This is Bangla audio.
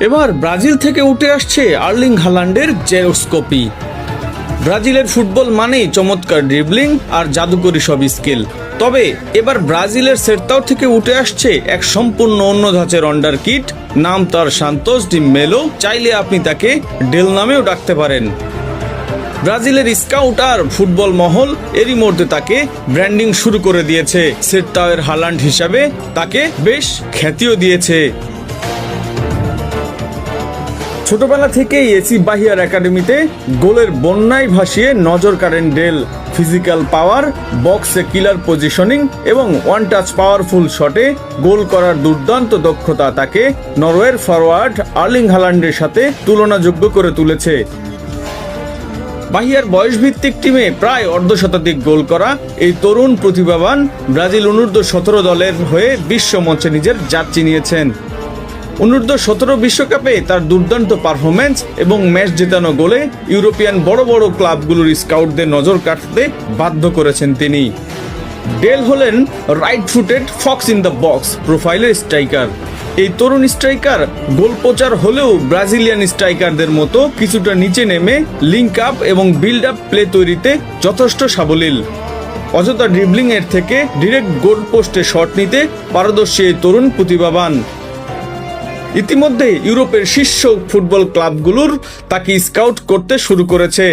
এবার ব্রাজিল থেকে উঠে আসছে আর্লিং হালান্ডের জেরক্স কপি। ব্রাজিলের ফুটবল মানেই চমৎকার ড্রিবলিং আর জাদুকরী সব স্কিল। তবে এবার ব্রাজিলের সের্তাও থেকে উঠে আসছে এক সম্পূর্ণ অন্য ধাঁচের অন্ডার কিট। নাম তার সান্তোস ডি মেলো, চাইলে আপনি তাকে ডেল নামেও ডাকতে পারেন। ব্রাজিলের স্কাউট আর ফুটবল মহল এরই মধ্যে তাকে ব্র্যান্ডিং শুরু করে দিয়েছে। সের্তাওয়ের হালান্ড হিসাবে তাকে বেশ খ্যাতিও দিয়েছে। ছোটবেলা থেকেই এসি বাহিয়ার একাডেমিতে গোলের বন্যায় ভাসিয়ে নজর কাড়েন ডেল। ফিজিক্যাল পাওয়ার, বক্সে কিলার পজিশনিং এবং ওয়ান টাচ পাওয়ারফুল শটে গোল করার দুর্দান্ত দক্ষতা তাকে নরওয়ের ফরওয়ার্ড আর্লিং হালান্ডের সাথে তুলনাযোগ্য করে তুলেছে। বাহিয়ার বয়সভিত্তিক টিমে প্রায় অর্ধশতাধিক গোল করা এই তরুণ প্রতিভাবান ব্রাজিল অনূর্ধ্ব-17 দলের হয়ে বিশ্ব মঞ্চে নিজের জাত চিনিয়েছেন। অনূর্ধ্ব-17 বিশ্বকাপে তার দুর্দান্ত পারফরম্যান্স এবং ম্যাচ জেতানো গোলে ইউরোপিয়ান বড় বড় ক্লাবগুলোর স্কাউটদের নজর কাটতে বাধ্য করেছেন তিনি। ডেল হলেন right footed Fox in the box প্রোফাইলের স্ট্রাইকার। এই তরুণ স্ট্রাইকার গোলপোচার হলেও ব্রাজিলিয়ান স্ট্রাইকারদের মতো কিছুটা নিচে নেমে লিঙ্ক আপ এবং বিল্ড আপ প্লে তৈরিতে যথেষ্ট সাবলীল। অযথা ড্রিবলিং এর থেকে ডিরেক্ট গোল পোস্টে শট নিতে পারদর্শী এই তরুণ প্রতিভাবান। ইতিমধ্যে ইউরোপের শীর্ষ ফুটবল ক্লাবগুলোর তাকে স্কাউট করতে শুরু করেছে।